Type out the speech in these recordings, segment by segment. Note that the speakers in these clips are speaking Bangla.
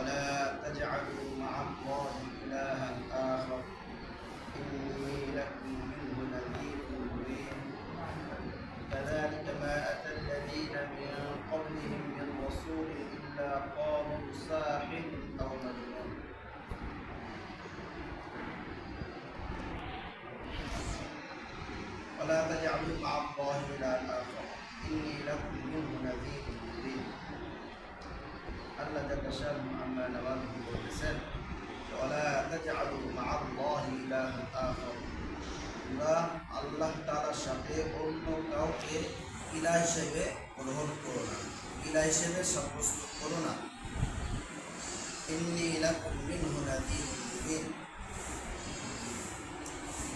ولا تجعلوا مع الله إلها آخر إني لكم منه نذير مبين كذلك ما أتى الذين من قبلهم من رسول إلا قالوا ساحر أو مجنون ولا تجعلوا مع الله إلها آخر إني لكم منه نذير مبين আল্লাহ জাল্লা শানুহু আম্মা নাওয়ালহু বলেছেন ওয়ালা তাজআলু মা আল্লাহি ইলাহান আখার তোমরা আল্লাহ তাআলার সাথে অন্য কাউকে ইলাহ হিসেবে গ্রহণ করো না, ইলাহ হিসেবে সাব্যস্ত করো না। ইন্নী লাকুম মিনহু নাযীরুম মুবিন,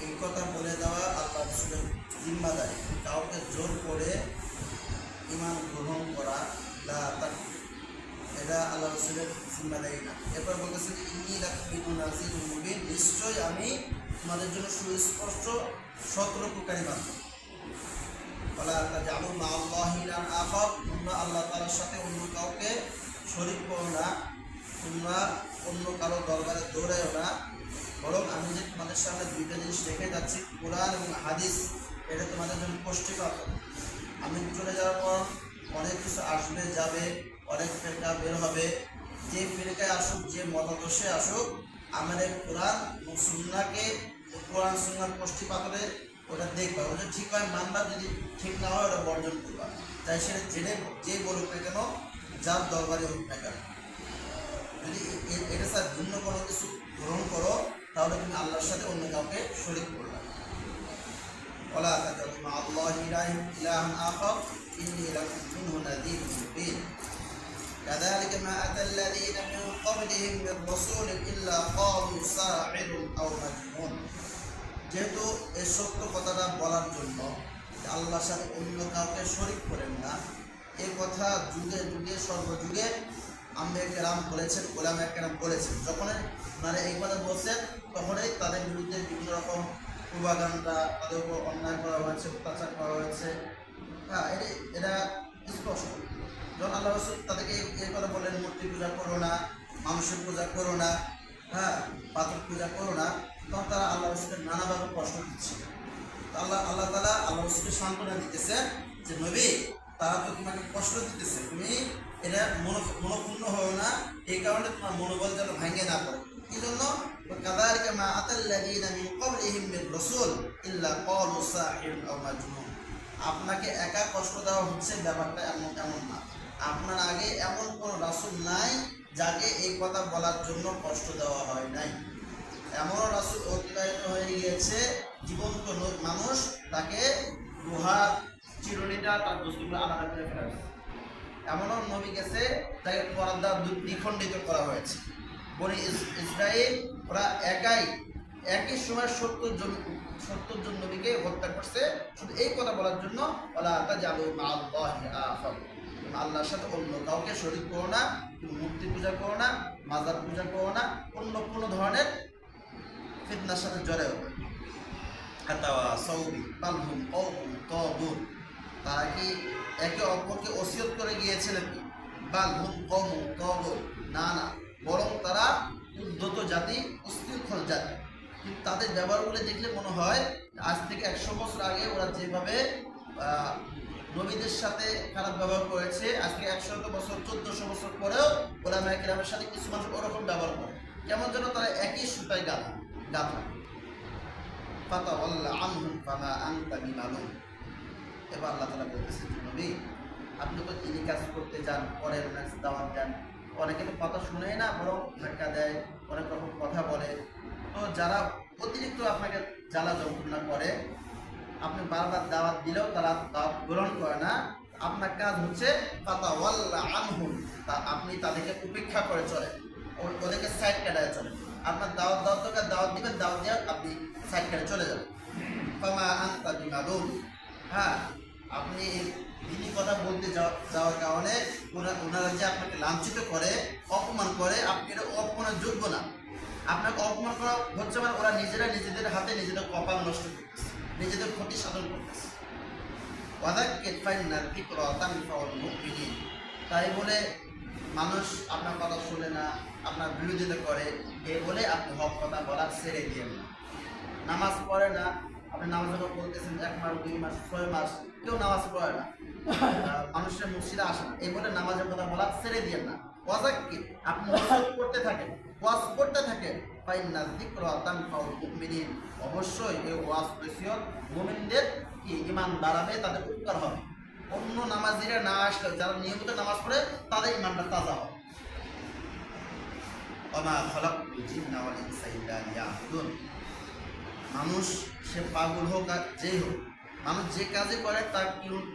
এই কথা বলে দেওয়া আল্লাহ রাসূলের জিম্মাদারি। কাউকে জোর করে ঈমান গ্রহণ করা এটা আল্লাহ রাসূলের জিম্মাদারি না। এরপর বলতেছেন ইন্নী লাকুম মিনহু নাযীরুম মুবিন, নিশ্চয় আমি তোমাদের জন্য সুস্পষ্ট সতর্ককারী বান্দা। ওয়ালা তাজআলু মা আল্লাহি ইলাহান আখার, তোমরা আল্লাহ তাআলার সাথে অন্য কাউকে শরীক করো না, তোমরা অন্য কারো দরবারে দৌড়াইও না, বরং আমি যে তোমাদের সামনে দুইটা জিনিস রেখে যাচ্ছি, কোরআন এবং হাদিস, এটা তোমাদের জন্য পুষ্টিকর। আমি চলে যাওয়ার পর অনেক কিছু আসবে যাবে, অনেক ফেরকা বের হবে। যে ফেরকায় আসুক, যে মতাদর্শে আসুক, আমাদের কোরআন এবং সুন্নাহকে, কোরআন সুন্নাহর পুষ্টি পাথরে ওটা দেখবা, ওটা ঠিক হয় মানবা, যদি ঠিক না হয় ওটা বর্জন করবা। তাই সেটা যে বলুক না কেন, যার দরবারে হোক না কেন, যদি এটা স্যার ভিন্ন কোনো কিছু গ্রহণ করো তাহলে তুমি আল্লাহর সাথে অন্য কাউকে শরীক করবে। ওয়ালা তাজআলু মা আল্লাহি ইলাহান আখার ইন্নী লাকুম মিনহু নাযীরুম মুবিন كذلك ما أتى الذين من قبلهم من رسول إلا قالوا ساحر أو مجنون। যেহেতু এই সত্য কথাটা বলার জন্য আল্লাহর সাথে অন্য কাউকে শরীক করেন না, এই কথা যুগে যুগে সর্বযুগে আম্বিয়া কেরাম বলেছেন, উলামা কেরাম বলেছেন। যখনই ওনারা এই কথা বলছেন তখনই তাদের বিরুদ্ধে বিভিন্ন রকম প্রোপাগান্ডা, তাদের উপর অন্যায় করা হয়েছে, অত্যাচার করা হয়েছে। হ্যাঁ, এটা স্পষ্ট। যখন আল্লাহ রাসূল তাদেরকে এই কথা বললেন, মূর্তি পূজা করো না, মানুষের পূজা করো না, হ্যাঁ, পাথর পূজা করো না, তখন তারা আল্লাহ রাসূলকে নানাভাবে কষ্ট দিচ্ছে। আল্লাহ তাআলা আল্লাহ রাসূলকে সান্ত্বনা দিতেছে যে নবী, তারা তো তোমাকে কষ্ট দিতেছে, তুমি এটা মনোক্ষুণ্ণ হও না, এই কারণে তোমার মনোবল যেন ভেঙে না পড়ে। এই জন্য কাযালিকা মা আতাল্লাযীনা মিন ক্বাবলিহিম মির রাসূল ইল্লা ক্বালু সাহির আও মাজনুন। আপনাকে একা কষ্ট দেওয়া হচ্ছে, ব্যাপারটা এমন না। আপনার আগে এমন কোনো রাসূল নাই যাকে এই কথা বলার জন্য কষ্ট দেওয়া হয় নাই। এমনও রাসূল অতিবাহিত হয়ে গিয়েছে, জীবন্ত মানুষ, তাকে লোহার চিরুনিটা তার দোষগুলো আলাদা করে ফেলা হয়েছে। এমনও নবী গেছে তাকে পর্দা দ্বিখণ্ডিত করা হয়েছে। বনি ইসরাইল ওরা একই সময় 70 জন নবীকে হত্যা করছে, শুধু এই কথা বলার জন্য ওয়ালা তাজআলু মা আল্লাহি আখার, আল্লাহর সাথে অন্য কাউকে শরীক করো না, মূর্তি পূজা করো না, মাজার পূজা করো না, অন্য কোনো ধরনের ফিতনার সাথে জড়াও না। তারা কি একে অপরকে ওসিয়ত করে গিয়েছিলেন? না, বরং তারা উদ্ধত জাতি, উশৃঙ্খল জাতি। কিন্তু তাদের ব্যবহারগুলো দেখলে মনে হয় আজ থেকে 100 বছর আগে ওরা যেভাবে নবীদের সাথে খারাপ ব্যবহার করেছে, আজকে 100 বছর 1400 বছর পরেও উলামায়ে কেরামের সাথে কিছু মানুষ ওরকম ব্যবহার করে, কেমন যেন তারা একই সুতায় গাঁথা। ফাতাওয়াল্লা আনহুম ফামা আনতা বিমালুম। এবার আল্লাহ তাআলা বলতেছেন, নবী আপনি তো তিনি কাজ করতে যান, পরের দাওয়াত দেন, অনেকে তো কথা শুনেই না, বরং ধাক্কা দেয়, অনেক রকম কথা বলে। তো যারা অতিরিক্ত আপনাকে জ্বালা যন্ত্রণা করে, আপনি বারবার দাওয়াত দিলেও তারা দাওয়াত গ্রহণ করে না, আপনার কাজ হচ্ছে ফাতাওয়াল্লা আনহুম, আপনি তাদেরকে উপেক্ষা করে চলেন, ওদেরকে সাইড কাটায় চলেন। আপনার দাওয়াত দিবেন, দাওয়াত দিয়ে আপনি সাইড কেটে চলে যাবেন। ফামা আনতা বিমালুম, হ্যাঁ, আপনি দিনই কথা বলতে যাওয়ার কারণে ওনারা যে আপনাকে লাঞ্ছিত করে, অপমান করে, আপনি এটা অপমানের যোগ্য না। আপনাকে অপমান করা হচ্ছে মানে ওরা নিজেরা নিজেদের হাতে নিজেদের কপাল নষ্ট করতেছে, নিজেদের ক্ষতি সাধন করতেছে। ওয়াদাক্কির ফাইন্নাল যিকরা তানফাউল মুমিনিন, তাই বলে মানুষ আপনার কথা শুনে না, আপনার বিরোধিতা করে, এ বলে আপনি হক কথা বলা ছেড়ে দিয়ে না। নামাজ পড়ে না, আপনি নামাজ যখন বলতেছেন 1 মাস 2 মাস 6 মাস কেউ নামাজ পড়ে না, মানুষের মসজিদে আসে না, এই বলে নামাজের কথা বলা ছেড়ে দিয়ে না। ওয়াজাক্কি, আপনি ওয়াজ করতে থাকেন, ওয়াজ করতে থাকেন। ফাইন্না যিকরা তানফাউল মুমিনিন, অবশ্যই এই ওয়াজ নসিহত মুমিনদের কি ঈমান বাড়াবে, তাদের উপকার হবে। অন্য নামাজিরা না আসলে, যারা নিয়মিত নামাজ পড়ে তাদের ঈমানটা তাজা হবে। ওমা খালাকতুল জিন্না ওয়াল ইনসা ইল্লা লিয়াবুদুন, মানুষ সে পাগল হোক আর যেই হোক, মানুষ যে কাজে করে তার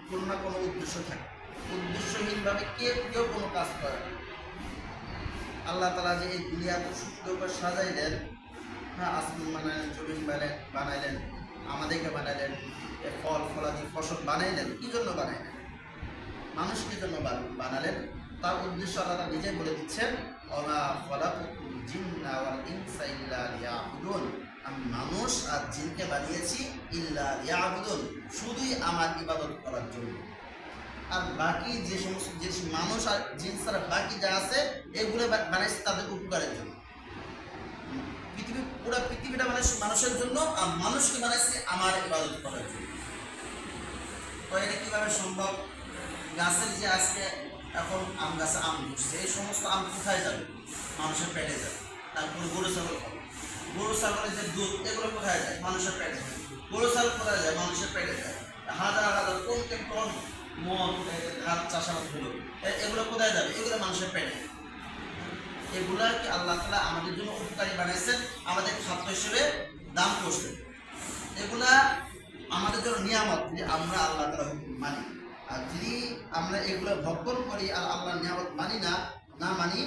কোনো না কোনো উদ্দেশ্য থাকে। উদ্দেশ্যহীনভাবে কেউ কোনো কাজ করে না। আল্লাহ তাআলা যে এই দুনিয়া তো সুন্দর করে সাজাইলেন, হ্যাঁ, আসমান বানাইলেন, জমিন বানাইলেন, আমাদেরকে বানাইলেন, ফল ফলাদি ফসল বানাইলেন, কি জন্য বানাইলেন? মানুষকে জন্য বানালেন। তার উদ্দেশ্য আল্লাহ তাআলা নিজেই বলে দিচ্ছেন, ওমা খালাকতুল জিন্না ওয়াল ইনসা ইল্লা লিয়াবুদুন, আমি মানুষ আর জিনকে বানিয়েছি ইল্লা লিয়াবুদুন, শুধুই আমার ইবাদত করার জন্য। আর বাকি যে সমস্ত যে মানুষ আর জিন ছাড়া বাকি যা আছে এগুলো বানাইছে তাদের উপকারের জন্য। পুরো পৃথিবীটা মানে মানুষের জন্য, আর মানুষকে বানাইছে আমার ইবাদত করার জন্য। তো এটা কিভাবে সম্ভব? গাছের যে আজকে এখন আম গাছে আম ধরছে, এই সমস্ত আম কোথায় যাবে? মানুষের পেটে যাবে। তারপরে গরু ছাগল খাবে, গরু ছাগলের যে দুধ এগুলো কোথায় যায়? মানুষের পেটে যায়। গরু ছাগল কোথায় যায়? মানুষের পেটে যায়। হাজার হাজার টন মদ, ঘাট চাষাবাদ হলো, এগুলো কোথায় যাবে? এগুলো মানুষের পেটে। এগুলা কি আল্লাহ তাআলা আমাদের জন্য উপকারী বানাইছেন, আমাদের খাদ্য হিসেবে দান করছেন। এগুলা আমাদের জন্য নিয়ামত, যে আমরা আল্লাহ তাআলার হুকুম মানি। আর যদি আমরা এগুলো ভক্ষণ করি আর আল্লাহর নিয়ামত মানি না মানি,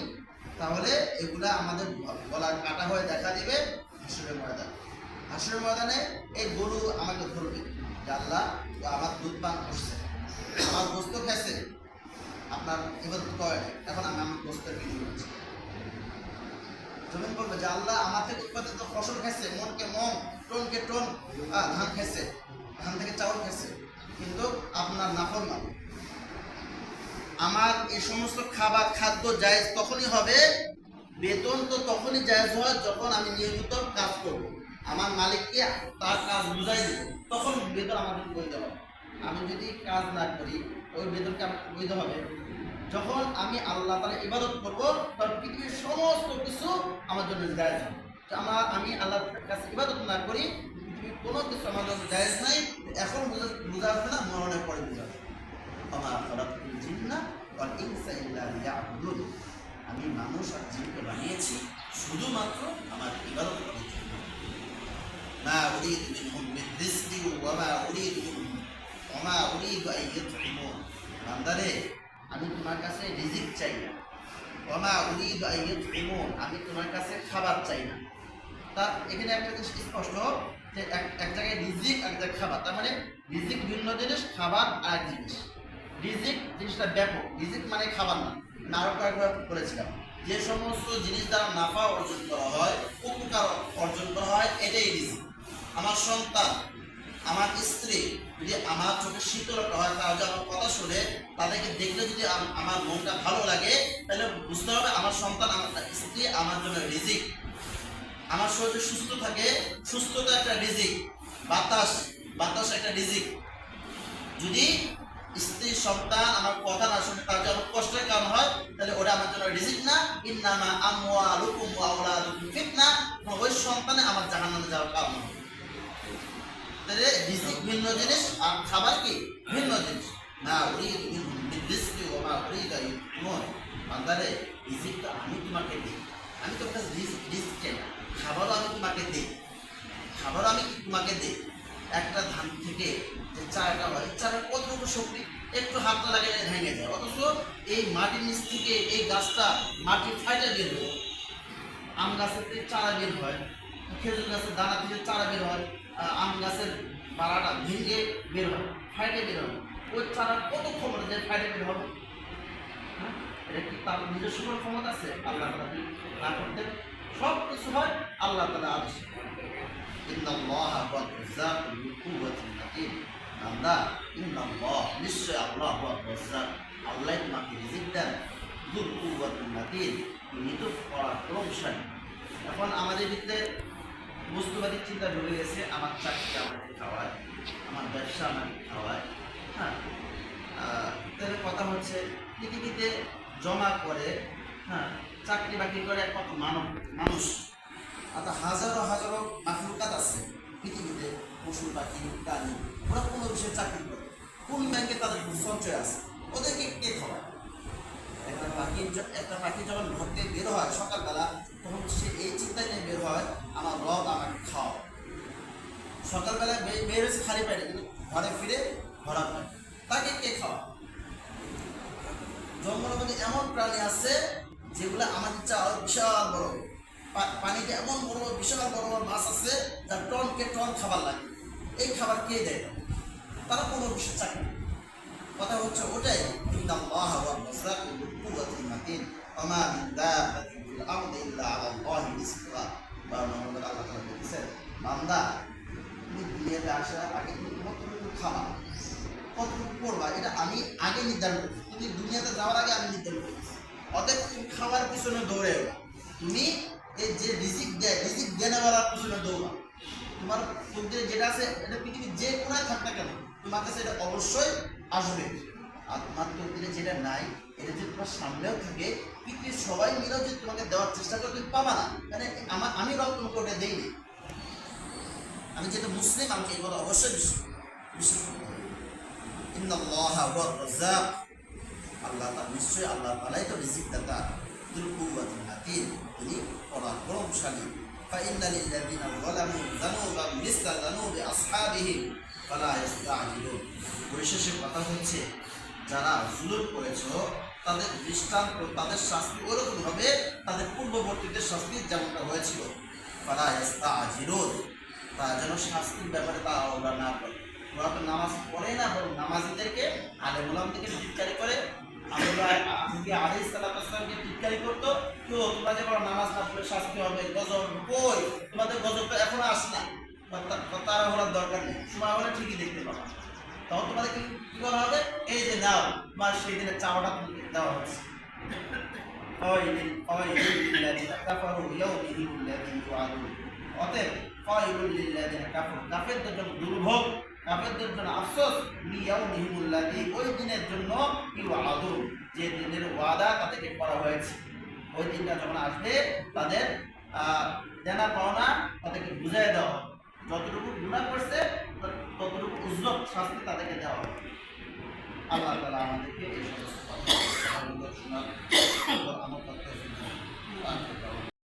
তাহলে এগুলা আমাদের গলার কাটা হয়ে দেখা দিবে হাসরের ময়দানে। হাসরের ময়দানে এই গরু আমাকে ধরবে যে আল্লাহ আমার দুধ পান করছে, আমার গোস্ত খেয়েছে, আপনার ইবাদত করে নাই, এখন আমি আমার গোস্তের বিনিময় করছি। জমিন বলবে যে আল্লাহ আমার থেকে উৎপাদিত ফসল খেয়েছে, মনকে মন, টনকে টন ধান খেয়েছে, ধান থেকে চাউল খেয়েছে, কিন্তু আপনার নাফরমান। আমার এই সমস্ত খাদ্য জায়েজ তখনই হবে, বেতন তো তখনই জায়েজ হয় যখন আমি নিয়মিত কাজ করব, আমার মালিককে তার কাজ বুঝাই দেব, তখন বেতন আমাকে বৈধ হবে। আমি যদি কাজ না করি ওই বেতনকে আমাকে বৈধ হবে। যখন আমি আল্লাহ তাআলার ইবাদত করব, তখন পৃথিবীর সমস্ত কিছু আমার জন্য জায়েজ হবে। আমি আল্লাহর কাছে ইবাদত না করি, পৃথিবীর কোনো কিছু আমার জন্য জায়েজ নাই। এখন বোঝা যাবে না, মরণের পরে বোঝা যাবে। ওমা খালাকতুল জিন্না ওয়াল ইনসা ইল্লা লিয়াবুদুন, আমি মানুষ আর জিনকে বানিয়েছি শুধুমাত্র আমার ইবাদত করার জন্য। মা উরিদু মিনহুম মিন রিজকি ওয়া মা উরিদু আন ইউতঈমুন, বান্দারে আমি তোমার কাছে রিজিক চাই না, ওয়া মা উরিদু আন ইউতঈমুন, আমি তোমার কাছে খাবার চাই না। তা এখানে একটা জিনিস স্পষ্ট যে এক জায়গায় রিজিক, এক জায়গায় খাবার। তার মানে রিজিক ভিন্ন জিনিস, খাবার আরেক জিনিস। রিজিক জিনিসটা ব্যাপক, রিজিক মানে খাবার না। আরো কয়েকবার বলেছিলাম, যে সমস্ত জিনিস দ্বারা নাফা অর্জন করা হয়, উপকার অর্জন করা হয়, এটাই রিজিক। আমার সন্তান, আমার স্ত্রী যদি আমার চোখে শীতলতা হয়, তারা যদি আমার কথা শুনে, তাদেরকে দেখলে যদি আমার মনটা ভালো লাগে, তাহলে বুঝতে হবে আমার সন্তান, আমার স্ত্রী আমার জন্য রিজিক। আমার শরীরে সুস্থ থাকে, সুস্থতা একটা রিজিক। বাতাস একটা রিজিক। যদি স্ত্রী সন্তান আমার কথা না শুনে, তার যদি আমার কষ্টের কারণ হয়, তাহলে ওটা আমার জন্য রিজিক না। ইন্নামা আমওয়ালুকুম ওয়া আওলাদুকুম ফিতনা, ওই সন্তানে আমার জাহান্নামে যাওয়ার কারণ হবে। তাহলে রিজিক ভিন্ন জিনিস আর খাবার কি ভিন্ন জিনিস। না উরিদু মিনহুম মিন রিজকি ওয়া মা উরিদু আন ইউতঈমুন, বান্দারে রিজিক তো আমি তোমাকে দিই, আমি তোমার কাছে রিজিক চাই না। খাবারও আমি তোমাকে দিই, একটা ধান থেকে যে চারাটা হয়, চারা কতটুকু শক্তি, একটু হাতটা লাগালে ভেঙে যায়, অথচ এই মাটির নিচ থেকে এই গাছটা মাটি ফাইটা বের হয়। আম গাছের থেকে চারা বের হয়, খেজুর গাছের দানা থেকে চারা বের হয়, আম গাছের পাড়াটা ভেঙে বের হয়, ফাইটে বের হয়। ওই চারার কত ক্ষমতা যে ফাইটে বের হবে? হ্যাঁ, এটা কি তার নিজস্ব ক্ষমতা আছে? আল্লাহ তাআলা না করতে সব কিছু হয় আল্লাহ তাআলা আদেশ। ইন্নাল্লাহা হুয়ার রাজ্জাকু যুল কুওয়াতিল মাতিন, বান্দা ইন্নাল্লাহ, নিশ্চয় আল্লাহ হুয়ার রাজ্জাক, আল্লাহ তোমাকে রিজিক দেন, যুল কুওয়াতিল মাতিন, তিনি তো পরাক্রমশালী। এখন আমাদের ভিতরে বস্তুবাদী চিন্তা ঢুকে গেছে, আমার চাকরি আমাকে খাওয়ায়, আমার ব্যবসা আমাকে খাওয়ায়। হ্যাঁ, তাহলে কথা হচ্ছে পৃথিবীতে জমা করে, হ্যাঁ, চাকরি বাকরি করে একমাত্র মানুষ। অর্থাৎ হাজারো হাজারো মাখলুকাত আছে পৃথিবীতে, পশু পাখি প্রাণী, ওরা কোনো বিষয়ে চাকরি করে, কোন ব্যাংকে তাদের সঞ্চয় আছে, ওদেরকে কে খাওয়ায়? একটা পাখি যখন ঘর থেকে বের হয় সকালবেলা, তখন সে এই চিন্তায় নিয়ে বের হয়, আমার রব আমাকে খাওয়া। সকালবেলা বের হয়েছে খালি পায়, কিন্তু ঘরে ফিরে ভরা পায়, তাকে কে খাওয়া? জঙ্গলের মধ্যে এমন প্রাণী আছে যেগুলো আমাদের চাওয়া বিশাল বড়, পানিতে এমন বড় বিশাল বড় বড় মাছ আছে যার টনকে টন খাবার লাগে, এই খাবার কে দেয়? তারা কোনো বিষয় চাকরি। কথা হচ্ছে ওটাই, ইন্নাল্লাহা ওয়া রাসাকুল কুওয়াতুল মাতিন ওয়া মা মিন দাব্বাতিন ফিল আরদি ইল্লা আলাল্লাহি রিজকুহা। আল্লাহ তাআলা বলেছেন, বান্দা তুমি দুনিয়াতে আসার আগে তুমি কতটুকু খাবা, কতটুকু করবা, এটা আমি আগে নির্ধারণ করেছি। তুমি দুনিয়াতে যাওয়ার আগে আমি নির্ধারণ করেছি। অতএব তুমি খাওয়ার পিছনে দৌড়ে, তুমি এই যে রিজিক দেনেওয়ালার পিছনে দৌড়া। তোমার মধ্যে যেটা আছে এটা পৃথিবীর যে কোনায় থাক না কেন, তোমার কাছে এটা অবশ্যই আসবে। আর তোমার তকদিরে যেটা নাই, এটা যদি তোমার সামনেও থাকে, পৃথিবীর সবাই মিলেও যদি তোমাকে দেওয়ার চেষ্টা করে, তুমি পাবা না। মানে আমি রব তোমাকে ওটা দেইনি। আমি যেটা মুসলিম, আমাকে এই কথা অবশ্যই বিশ্বাস করতে হবে। ইন্নাল্লাহা ওয়া রাজ্জাক, আল্লাহ তাআলা নিশ্চয়ই আল্লাহ তাআলাই তো রিজিক দাতা, যুল কুওয়াতিল মাতিন, তিনি পরাক্রমশালী। فإن للذين ظلموا ذنوبا مثل ذنوب أصحابهم فلا يستعجلون। পরিশেষে কথা হচ্ছে, যারা জুলুম করেছ তাদের দৃষ্টান্ত, তাদের শাস্তি ওরকম হবে তাদের পূর্ববর্তীদের শাস্তি যেমনটা হয়েছিল। ফালা ইস্তাজিলুন, তারা যেন শাস্তির ব্যাপারে তা ওরা না করে। ওরা তো নামাজ পড়ে না, বরং নামাজিদেরকে আলেম ওলামাদেরকে ধিক্কারি করে। আল্লাহ আলাইহিস সালামকে ধিক্কারি করতো, তো তোমরা যে বড় নামাজ না পড়লে শাস্তি হবে, গজব কই, তোমাদের গজব তো এখনো আসে না, তারা হওয়ার দরকার নেই, সময় হলে ঠিকই দেখতে পাবা। তখন তোমাদের কি করা হবে? এই যে নাও, তোমার সেই দিনের চাওয়াটা তোমাকে দেওয়া হচ্ছে। অতএব কাফেরদের জন্য দুর্ভোগ, কাফেরদের জন্য আফসোস, লিয়াউমিহিমুল্লাযী, ওই দিনের জন্য ইউআদুন, যে দিনের ওয়াদা তাদেরকে করা হয়েছে। ওই দিনটা যখন আসবে, তাদের দেনা পাওনা তাদেরকে বুঝাই দেওয়া হবে। যতটুকু গুনাহ করছে ততটুকু উজ্জ্বল শাস্তি তাদেরকে দেওয়া হবে। আল্লাহ তাআলা আমাদেরকে এই সমস্ত কথা